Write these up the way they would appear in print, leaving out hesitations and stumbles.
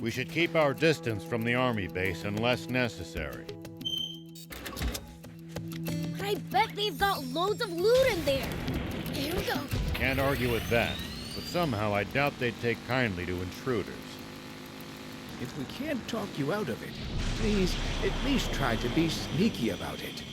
We should keep our distance from the army base unless necessary. But I bet they've got loads of loot in there. Here we go. Can't argue with that, but somehow I doubt they'd take kindly to intruders. If we can't talk you out of it, please at least try to be sneaky about it.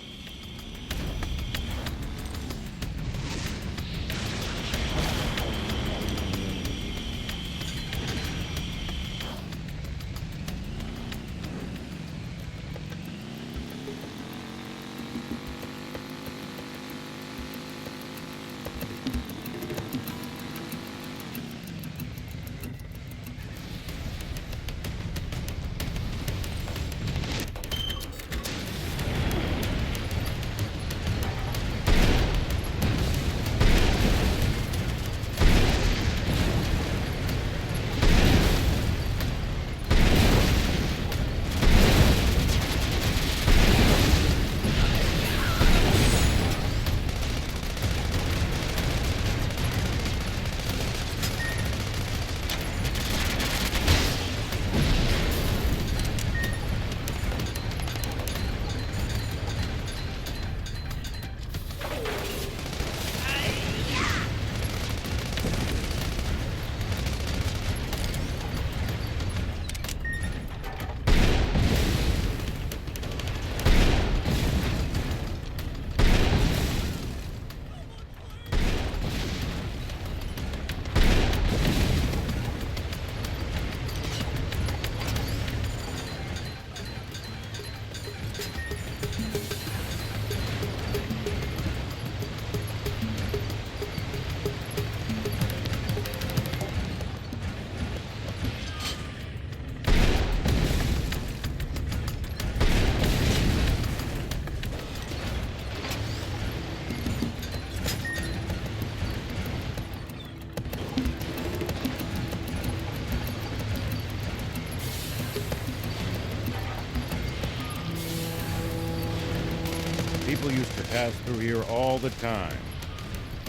People used to pass through here all the time.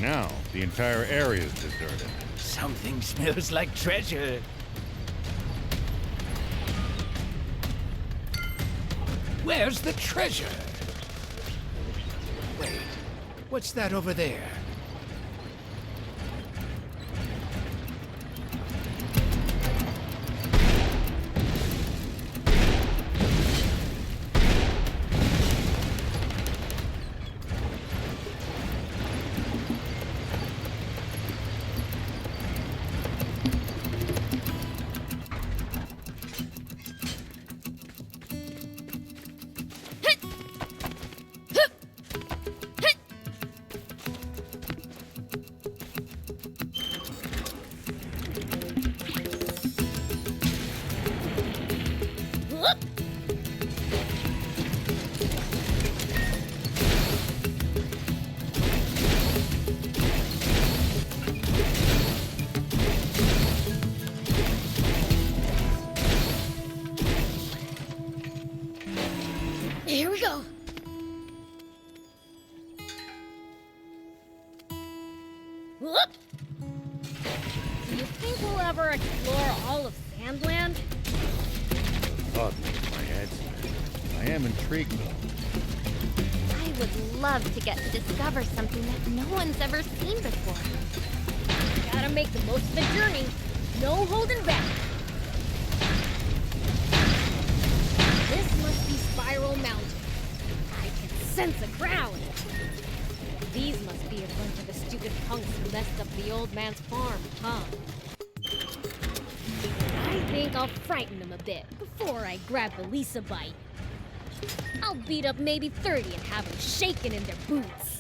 Now, the entire area is deserted. Something smells like treasure. Where's the treasure? Wait, what's that over there? Here we go. Whoop! Do you think we'll ever explore all of Sandland? Fuck me in my head. I am intrigued though. I would love to get to discover something that no one's ever seen before. Gotta make the most of the journey. No holding back. This must be Spiral Mountain. I can sense a crowd. These must be a bunch of the stupid punks who messed up the old man's farm, huh? I think I'll frighten them a bit before I grab the Lisa bite. I'll beat up maybe 30 and have them shaking in their boots.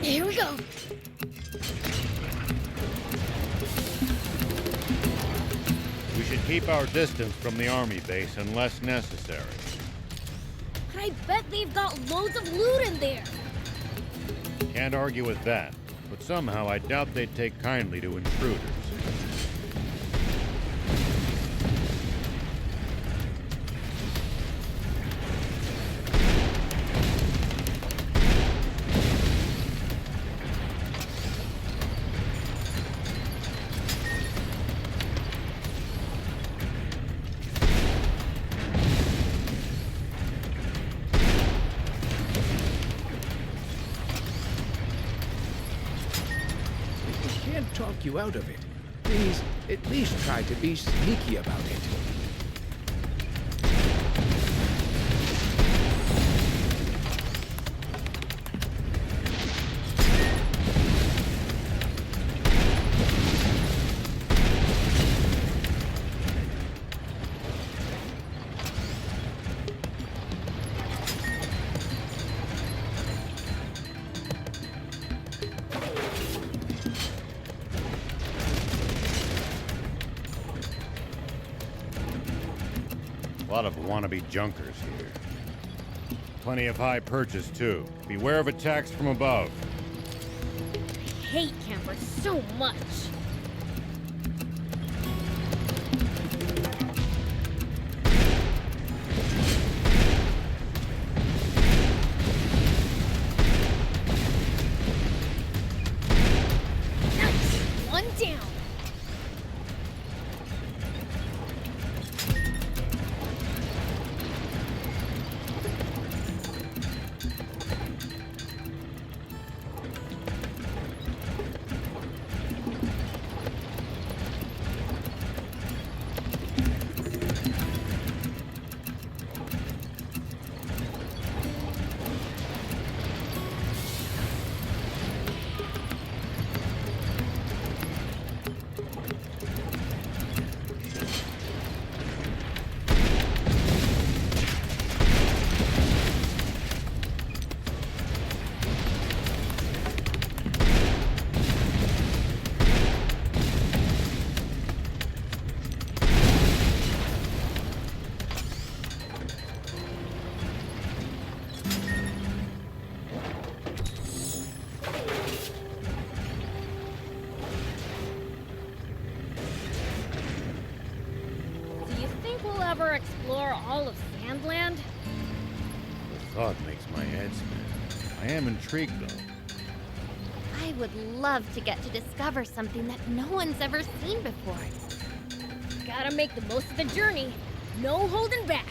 Here we go. We should keep our distance from the army base unless necessary. I bet they've got loads of loot in there. Can't argue with that, but somehow I doubt they'd take kindly to intruders. Can't talk you out of it. Please, at least try to be sneaky about it. A lot of wannabe junkers here. Plenty of high purchase, too. Beware of attacks from above. I hate campers so much. Nice! One down. Ever explore all of Sandland? The thought makes my head spin. I am intrigued, though. I would love to get to discover something that no one's ever seen before. Gotta make the most of the journey. No holding back.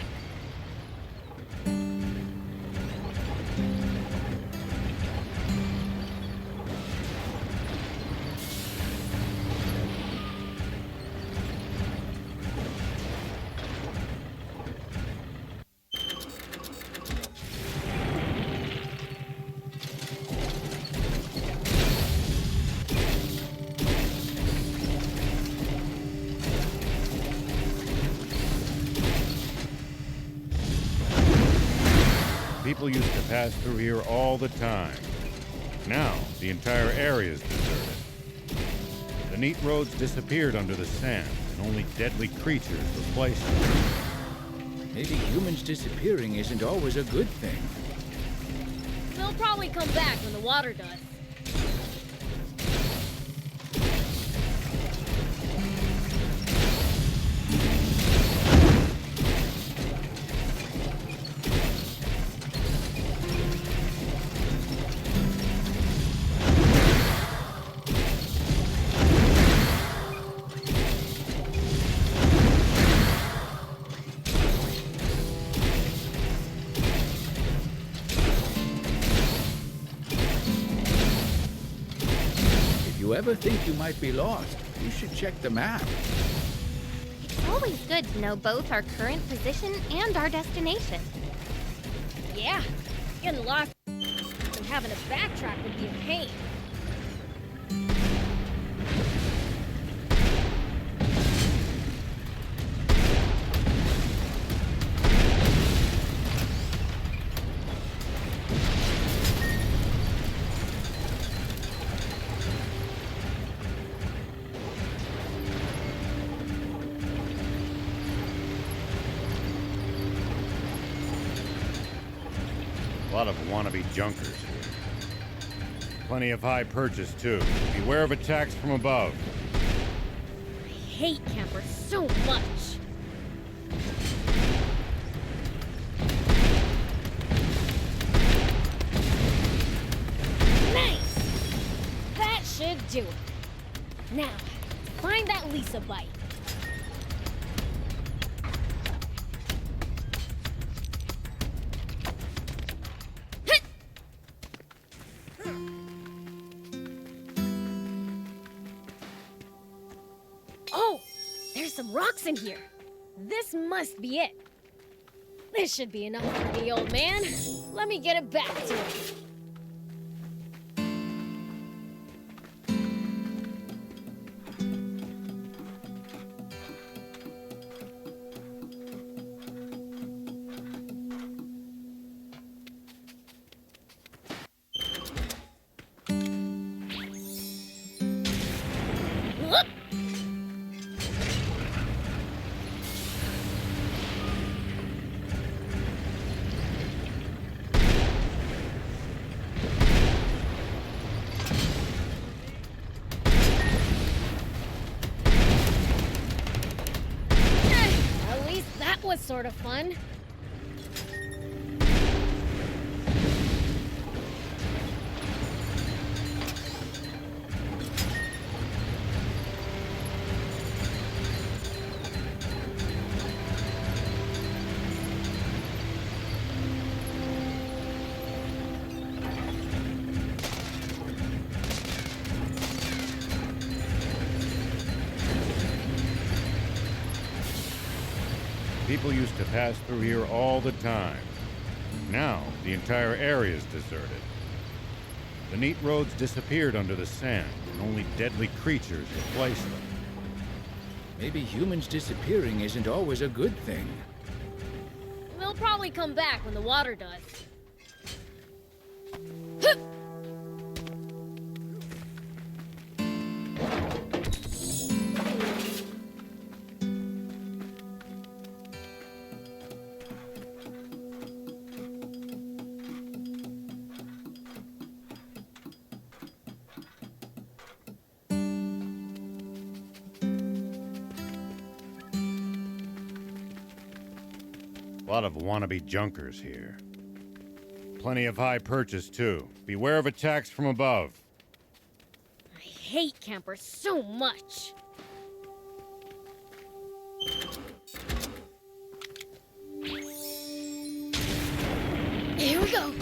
People used to pass through here all the time. Now, the entire area is deserted. The neat roads disappeared under the sand, and only deadly creatures replaced them. Maybe humans disappearing isn't always a good thing. They'll probably come back when the water does. If you ever think you might be lost, you should check the map. It's always good to know both our current position and our destination. Yeah, getting lost and having to backtrack would be a pain. A lot of wannabe junkers here. Plenty of high purchase, too. Beware of attacks from above. I hate campers so much. Nice! That should do it. Now, find that Lisa bite. Oh, there's some rocks in here. This must be it. This should be enough for the old man. Let me get it back to him. Whoop! At least that was sort of fun. People used to pass through here all the time. Now, the entire area is deserted. The neat roads disappeared under the sand, and only deadly creatures replaced them. Maybe humans disappearing isn't always a good thing. They'll probably come back when the water does. A lot of wannabe junkers here. Plenty of high purchase, too. Beware of attacks from above. I hate campers so much. Here we go.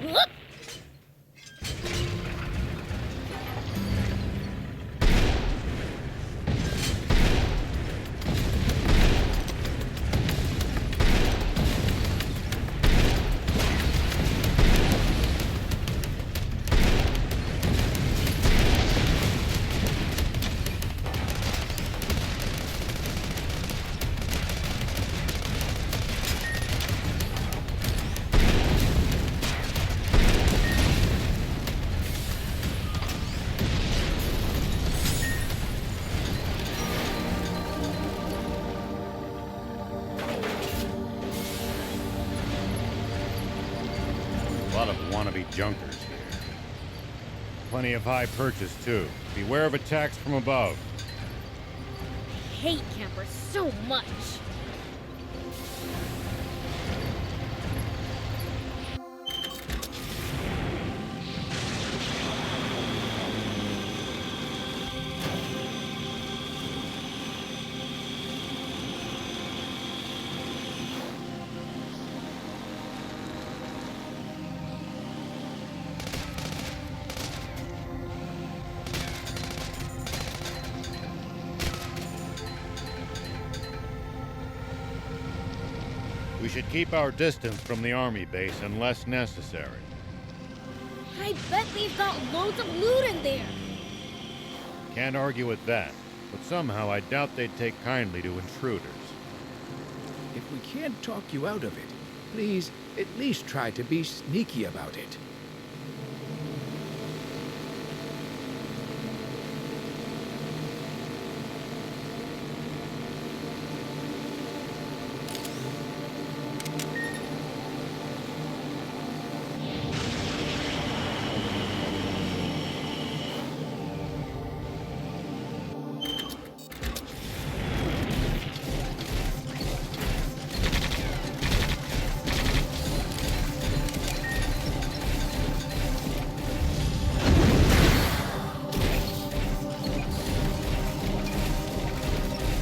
Whoop! A lot of wannabe junkers here. Plenty of high purchase, too. Beware of attacks from above. I hate campers so much. We should keep our distance from the army base unless necessary. I bet they've got loads of loot in there. Can't argue with that, but somehow I doubt they'd take kindly to intruders. If we can't talk you out of it, please at least try to be sneaky about it.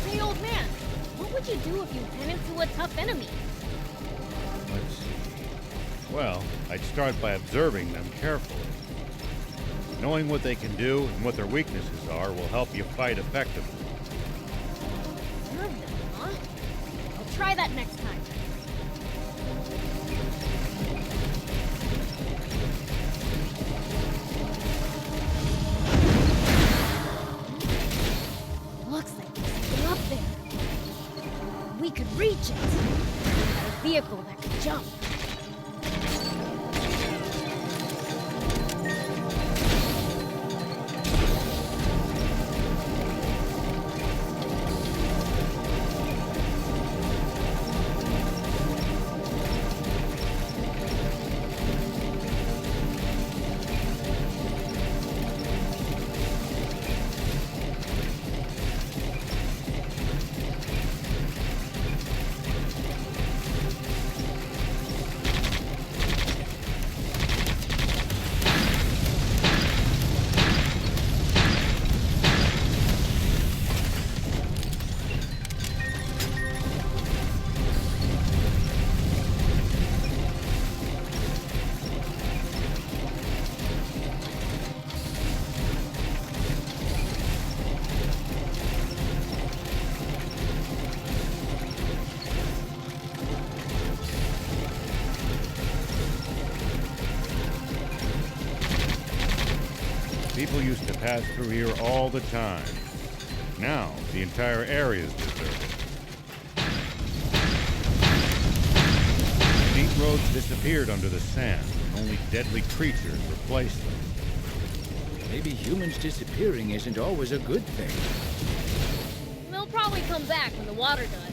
Hey, old man, what would you do if you ran into a tough enemy? Let's see. Well, I'd start by observing them carefully. Knowing what they can do and what their weaknesses are will help you fight effectively. Observe them, huh? I'll try that next time. Looks like there's something up there. We could reach it. We got a vehicle that could jump. People used to pass through here all the time. Now, the entire area is deserted. Neat roads disappeared under the sand, and only deadly creatures replaced them. Maybe humans disappearing isn't always a good thing. They'll probably come back when the water does.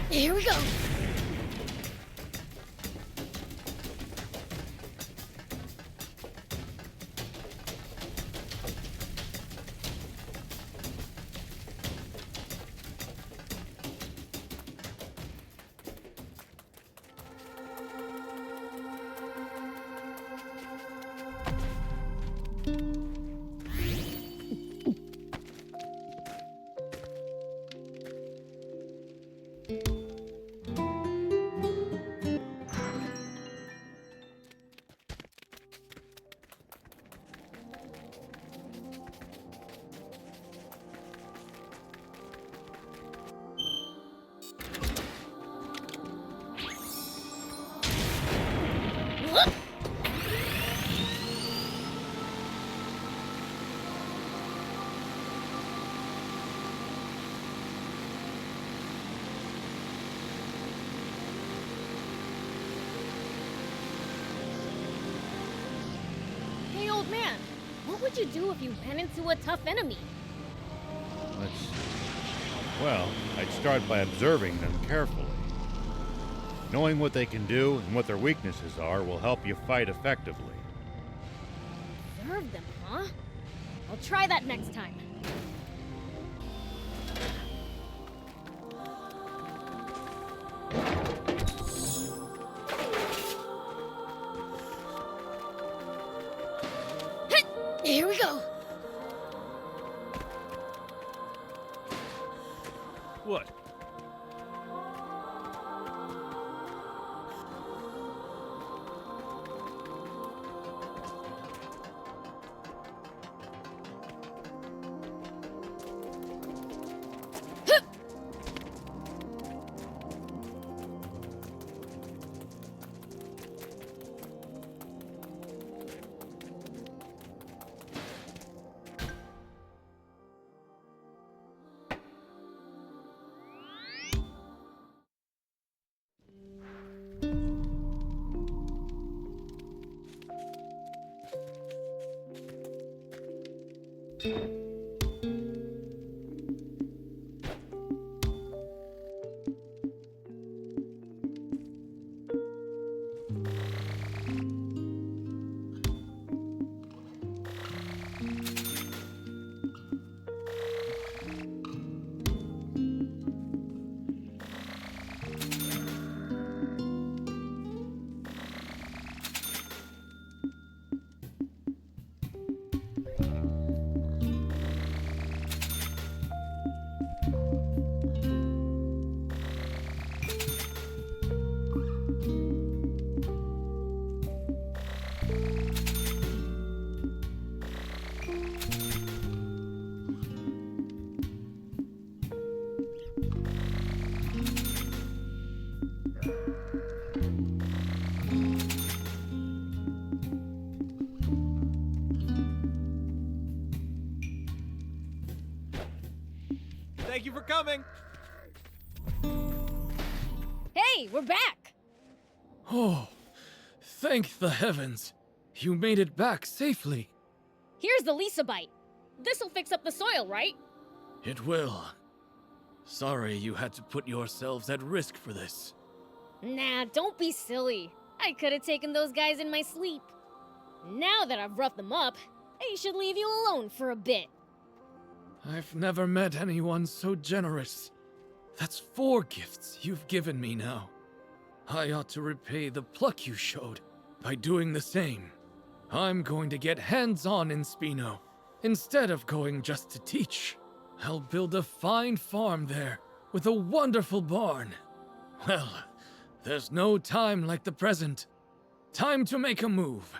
Here we go. Hey, old man, what would you do if you ran into a tough enemy? Let's see. Well, I'd start by observing them carefully. Knowing what they can do and what their weaknesses are will help you fight effectively. Observe them, huh? I'll try that next time. Here we go. What? Thank you for coming. Hey, we're back! Oh, thank the heavens. You made it back safely. Here's the Lisa-bite. This'll fix up the soil, right? It will. Sorry you had to put yourselves at risk for this. Nah, don't be silly. I could have taken those guys in my sleep. Now that I've roughed them up, I should leave you alone for a bit. I've never met anyone so generous. That's 4 gifts you've given me now. I ought to repay the pluck you showed by doing the same. I'm going to get hands-on in Spino, instead of going just to teach. I'll build a fine farm there, with a wonderful barn. Well, there's no time like the present. Time to make a move.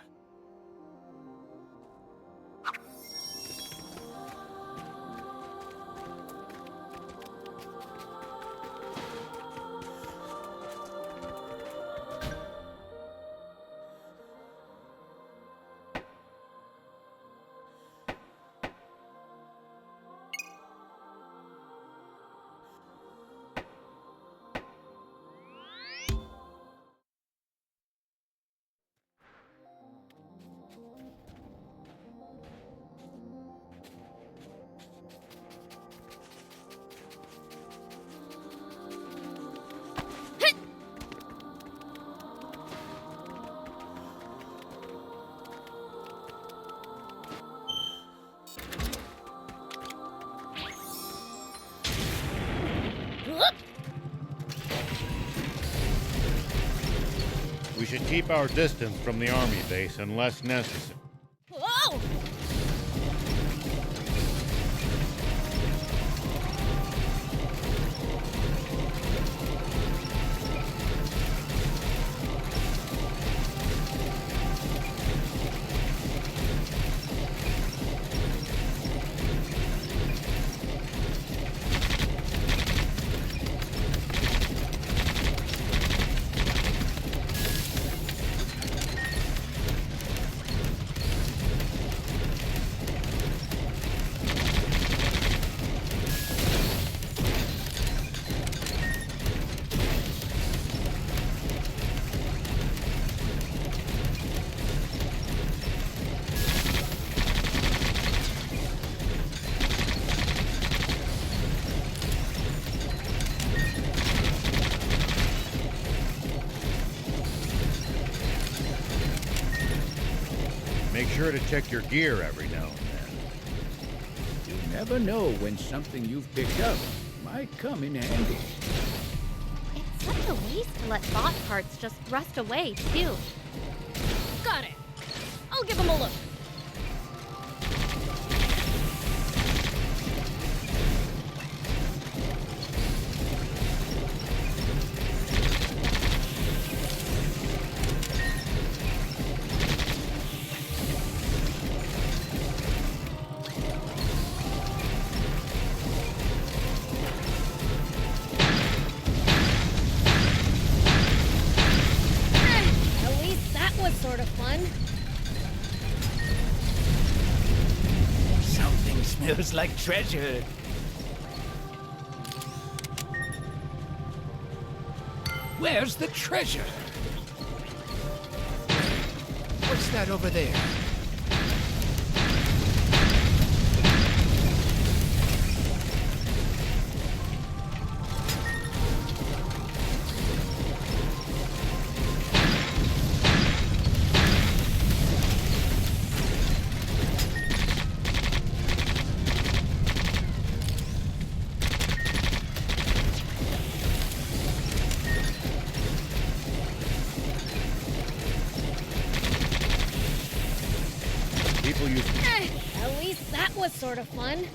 We should keep our distance from the army base unless necessary. Whoa! Make sure to check your gear every now and then. You never know when something you've picked up might come in handy. It's such a waste to let bot parts just rust away, too. Got it. I'll give them a look. At least that was sort of fun. Something smells like treasure. Where's the treasure? What's that over there? used to... At least that was sort of fun.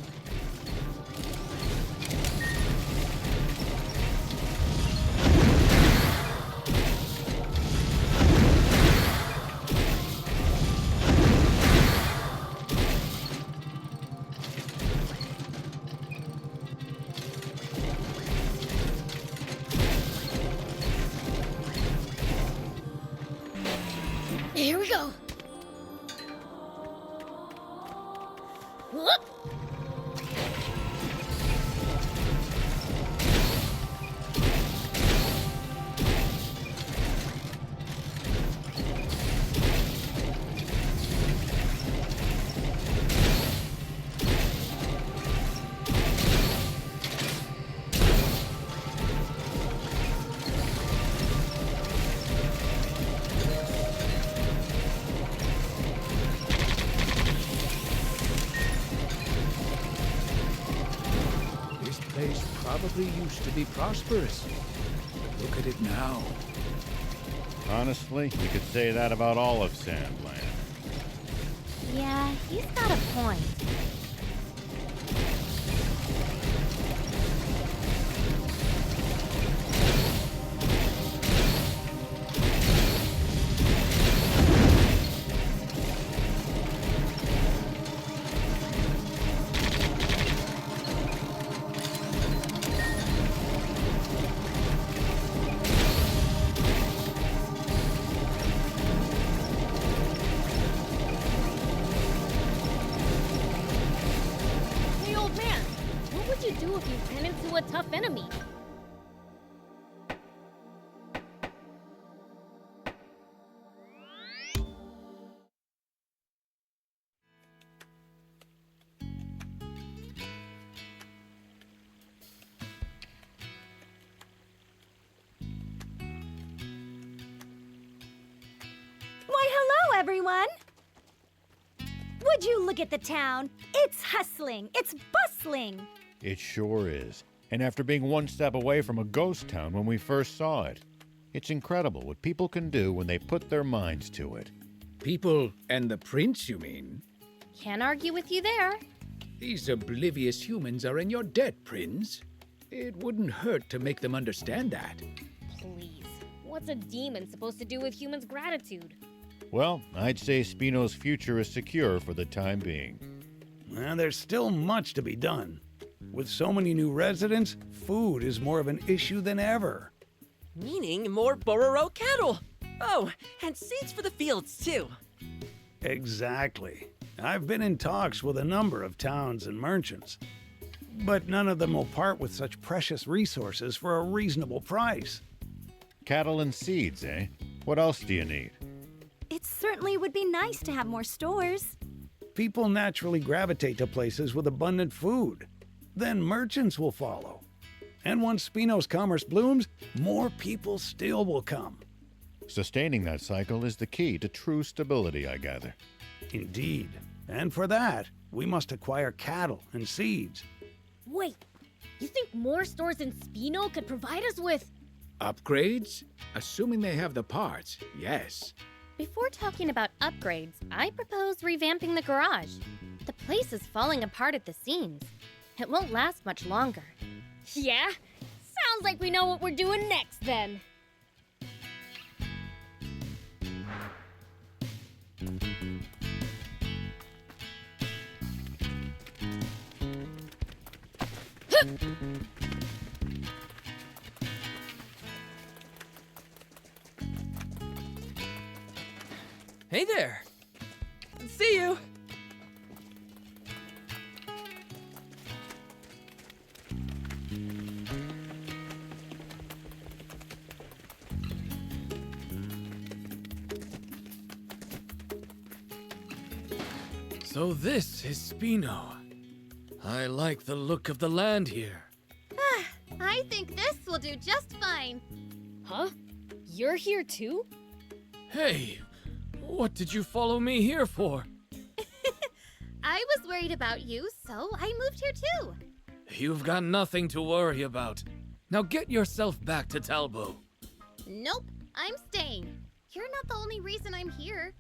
Here we go. Whoop. This place probably used to be prosperous. But look at it now. Honestly, you could say that about all of Sandland. Yeah, he's got a point. Hey, old man, what would you do if you ran into a tough enemy? Why, hello, everyone! Would you look at the town? It's hustling, it's bustling. It sure is. And after being one step away from a ghost town when we first saw it, it's incredible what people can do when they put their minds to it. People and the prince, you mean? Can't argue with you there. These oblivious humans are in your debt, Prince. It wouldn't hurt to make them understand that. Please, what's a demon supposed to do with humans' gratitude? Well, I'd say Spino's future is secure for the time being. Well, there's still much to be done. With so many new residents, food is more of an issue than ever. Meaning more Bororo cattle. Oh, and seeds for the fields, too. Exactly. I've been in talks with a number of towns and merchants, but none of them will part with such precious resources for a reasonable price. Cattle and seeds, eh? What else do you need? It certainly would be nice to have more stores. People naturally gravitate to places with abundant food. Then merchants will follow. And once Spino's commerce blooms, more people still will come. Sustaining that cycle is the key to true stability, I gather. Indeed. And for that, we must acquire cattle and seeds. Wait, you think more stores in Spino could provide us with... Upgrades? Assuming they have the parts, yes. Before talking about upgrades, I propose revamping the garage. The place is falling apart at the seams. It won't last much longer. Yeah? Sounds like we know what we're doing next, then. Hey there. See you. So this is Spino. I like the look of the land here. I think this will do just fine. Huh? You're here too? Hey, what did you follow me here for? I was worried about you, so I moved here too. You've got nothing to worry about. Now get yourself back to Talbot. Nope, I'm staying. You're not the only reason I'm here.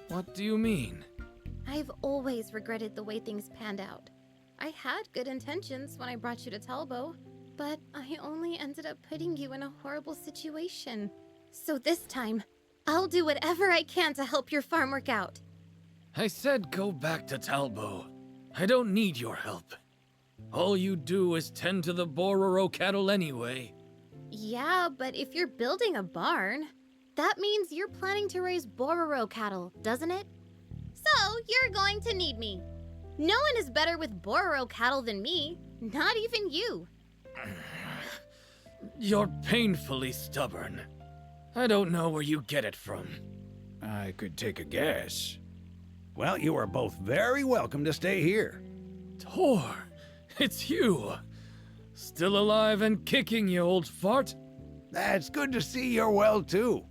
What do you mean? I've always regretted the way things panned out. I had good intentions when I brought you to Talbo, but I only ended up putting you in a horrible situation. So this time, I'll do whatever I can to help your farm work out. I said go back to Talbo. I don't need your help. All you do is tend to the Bororo cattle anyway. Yeah, but if you're building a barn, that means you're planning to raise Bororo cattle, doesn't it? So, you're going to need me. No one is better with Bororo cattle than me, not even you. You're painfully stubborn. I don't know where you get it from. I could take a guess. Well, you are both very welcome to stay here. Tor, it's you. Still alive and kicking, you old fart. That's good to see you're well, too.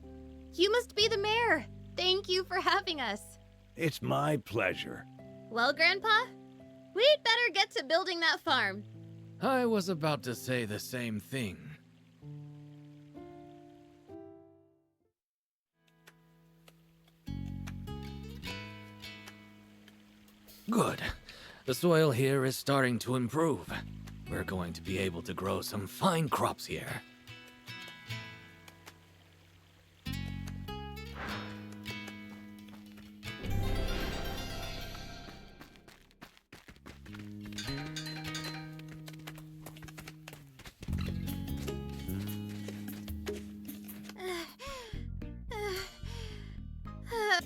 You must be the mayor. Thank you for having us. It's my pleasure. Well, Grandpa, we'd better get to building that farm. I was about to say the same thing. Good. The soil here is starting to improve. We're going to be able to grow some fine crops here.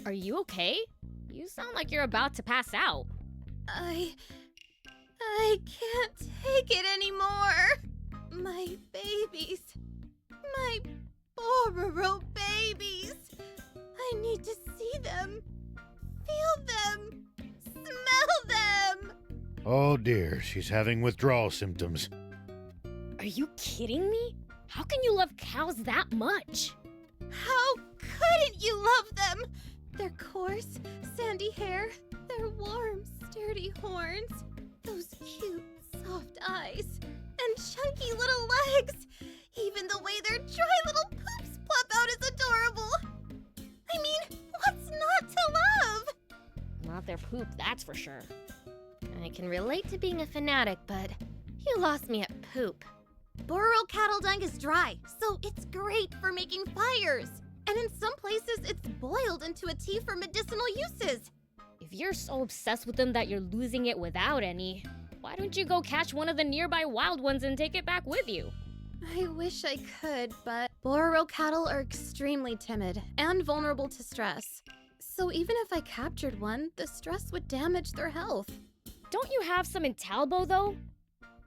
Are you okay? You sound like you're about to pass out. I can't take it anymore. My babies. My Bororo babies. I need to see them. Feel them. Smell them. Oh dear, she's having withdrawal symptoms. Are you kidding me? How can you love cows that much? How couldn't you love them? Their coarse, sandy hair, their warm, sturdy horns, those cute, soft eyes, and chunky little legs. Even the way their dry little poops plop out is adorable. I mean, what's not to love? Not their poop, that's for sure. I can relate to being a fanatic, but you lost me at poop. Bororo cattle dung is dry, so it's great for making fires. And in some places, it's boiled into a tea for medicinal uses. If you're so obsessed with them that you're losing it without any, why don't you go catch one of the nearby wild ones and take it back with you? I wish I could, but Bororo cattle are extremely timid and vulnerable to stress. So even if I captured one, the stress would damage their health. Don't you have some in Talbo, though?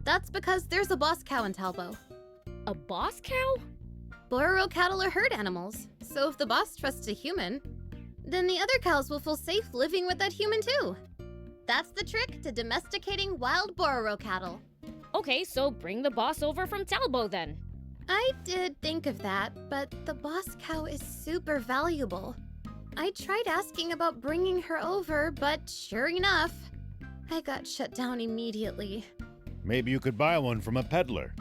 That's because there's a boss cow in Talbo. A boss cow? Bororo cattle are herd animals, so if the boss trusts a human, then the other cows will feel safe living with that human too. That's the trick to domesticating wild Bororo cattle. Okay, so bring the boss over from Talbo then. I did think of that, but the boss cow is super valuable. I tried asking about bringing her over, but sure enough, I got shut down immediately. Maybe you could buy one from a peddler.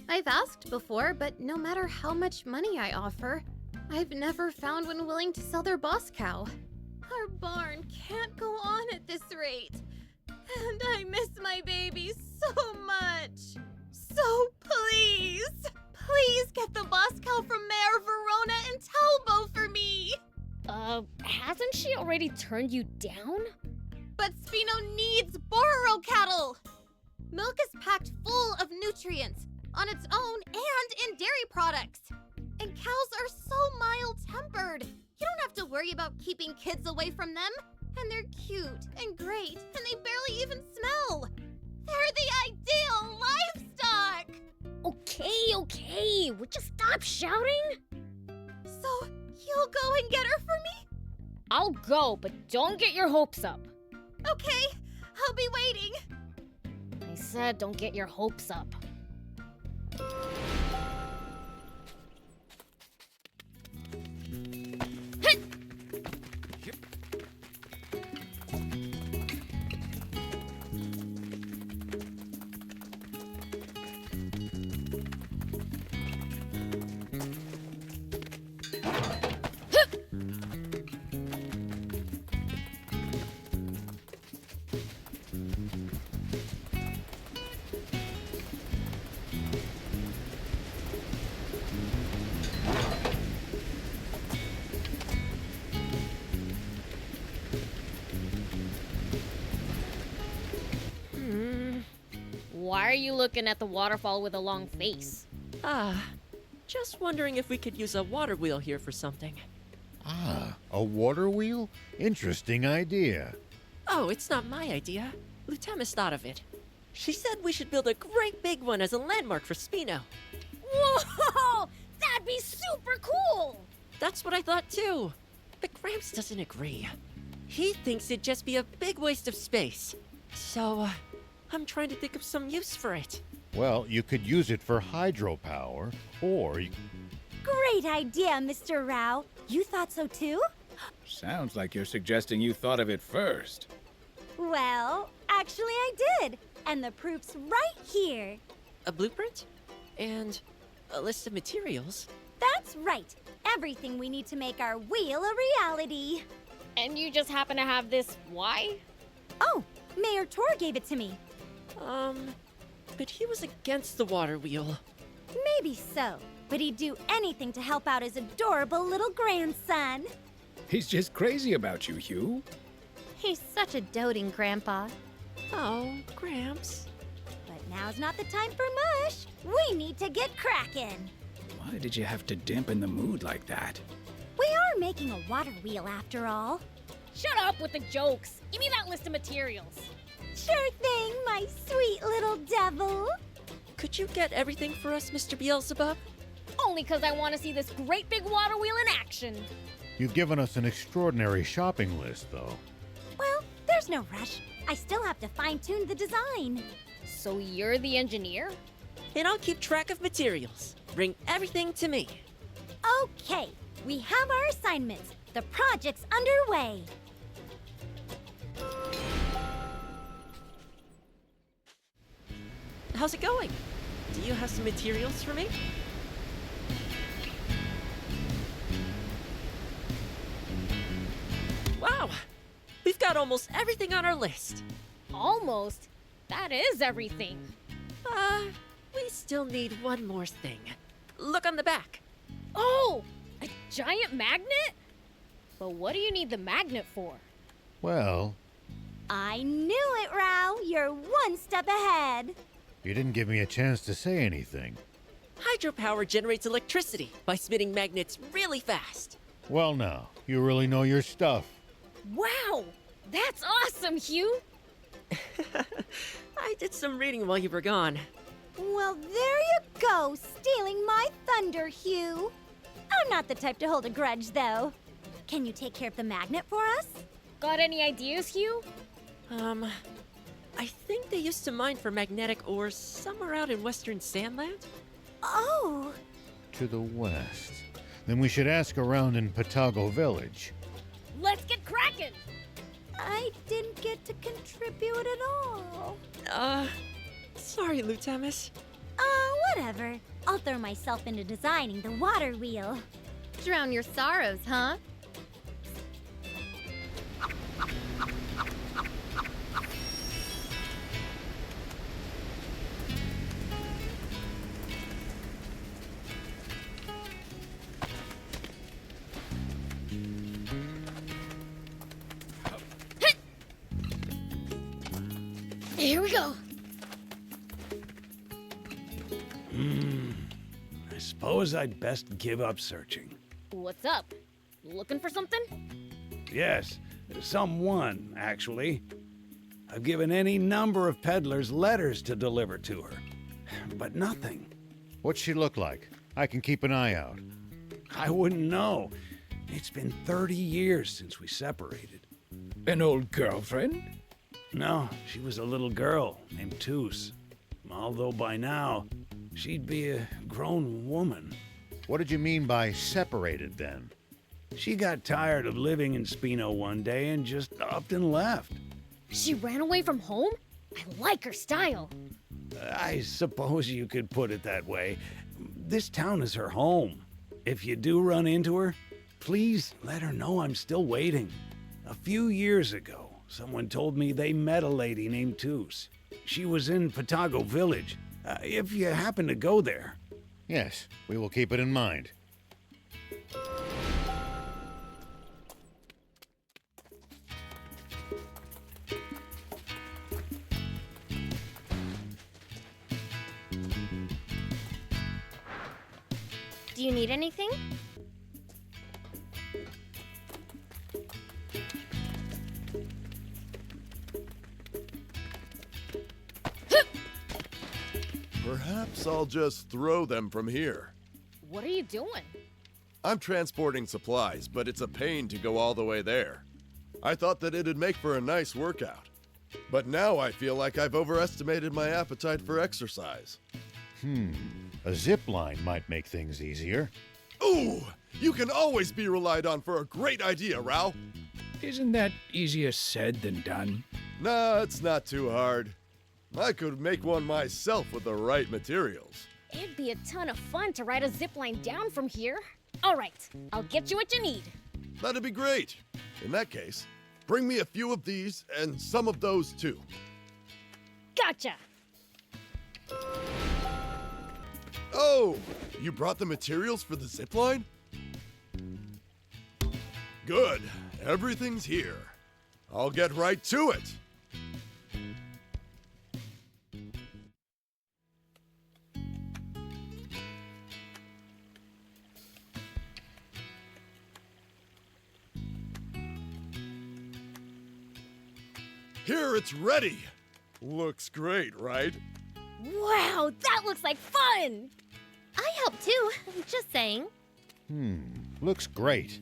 I've asked before, but no matter how much money I offer, I've never found one willing to sell their boss cow. Our barn can't go on at this rate. And I miss my baby so much. So please, please get the boss cow from Mayor Verona and Talbo for me. Hasn't she already turned you down? But Spino needs Bororo cattle. Milk is packed full of nutrients on its own and in dairy products. And cows are so mild-tempered. You don't have to worry about keeping kids away from them. And they're cute and great, and they barely even smell. They're the ideal livestock! Okay, would you stop shouting? So, you'll go and get her for me? I'll go, but don't get your hopes up. Okay, I'll be waiting. I said don't get your hopes up. Why are you looking at the waterfall with a long face? Just wondering if we could use a water wheel here for something. Ah, a water wheel? Interesting idea. Oh, it's not my idea. Lieutenant thought of it. She said we should build a great big one as a landmark for Spino. Whoa! That'd be super cool! That's what I thought too. But Gramps doesn't agree. He thinks it'd just be a big waste of space. So, I'm trying to think of some use for it. Well, you could use it for hydropower, or Great idea, Mr. Rao. You thought so too? Sounds like you're suggesting you thought of it first. Well, actually I did. And the proof's right here. A blueprint? And a list of materials? That's right. Everything we need to make our wheel a reality. And you just happen to have this why? Oh, Mayor Tor gave it to me. But he was against the water wheel. Maybe so, but he'd do anything to help out his adorable little grandson. He's just crazy about you, Hugh. He's such a doting grandpa. Oh, Gramps. But now's not the time for mush. We need to get cracking. Why did you have to dampen the mood like that? We are making a water wheel after all. Shut up with the jokes. Give me that list of materials. Sure thing, my sweet little devil. Could you get everything for us, Mr. Beelzebub? Only 'cause I want to see this great big water wheel in action. you've given us an extraordinary shopping list, though. Well, there's no rush. I still have to fine-tune the design. So you're the engineer? And I'll keep track of materials. Bring everything to me. Okay, we have our assignments. The project's underway. How's it going? Do you have some materials for me? Wow! We've got almost everything on our list. Almost. That is everything. We still need one more thing. Look on the back. Oh! A giant magnet? But what do you need the magnet for? Well, I knew it, Rao. You're one step ahead. you didn't give me a chance to say anything. Hydropower generates electricity by spinning magnets really fast. Well, now, you really know your stuff. Wow! That's awesome, Hugh! I did some reading while you were gone. Well, there you go, stealing my thunder, Hugh. I'm not the type to hold a grudge, though. Can you take care of the magnet for us? Got any ideas, Hugh? I think they used to mine for magnetic ores somewhere out in western Sandland. Oh, To the west. Then we should ask around in Patago Village. Let's get cracking! I didn't get to contribute at all. Sorry, Lieutenant. Whatever. I'll throw myself into designing the water wheel. Drown your sorrows, huh? Here we go! I suppose I'd best give up searching. What's up? Looking for something? Yes, someone, actually. I've given any number of peddlers letters to deliver to her, but nothing. What's she look like? I can keep an eye out. I wouldn't know. It's been 30 years since we separated. An old girlfriend? No, she was a little girl named Toos. Although by now, she'd be a grown woman. What did you mean by separated, then? She got tired of living in Spino one day and just upped and left. She ran away from home? I like her style. I suppose you could put it that way. This town is her home. If you do run into her, please let her know I'm still waiting. A few years ago, someone told me they met a lady named Toos. She was in Patago Village. If you happen to go there. Yes, we will keep it in mind. Do you need anything? Perhaps I'll just throw them from here. What are you doing? I'm transporting supplies, but it's a pain to go all the way there. I thought that it'd make for a nice workout. But now I feel like I've overestimated my appetite for exercise. A zip line might make things easier. Ooh! You can always be relied on for a great idea, Rao. Isn't that easier said than done? Nah, it's not too hard. I could make one myself with the right materials. It'd be a ton of fun to ride a zip line down from here. All right, I'll get you what you need. That'd be great. In that case, bring me a few of these and some of those too. Gotcha. Oh, you brought the materials for the zipline? Good. Everything's here. I'll get right to it. Here, it's ready. Looks great, right? Wow, that looks like fun! I help too. Just saying. Looks great.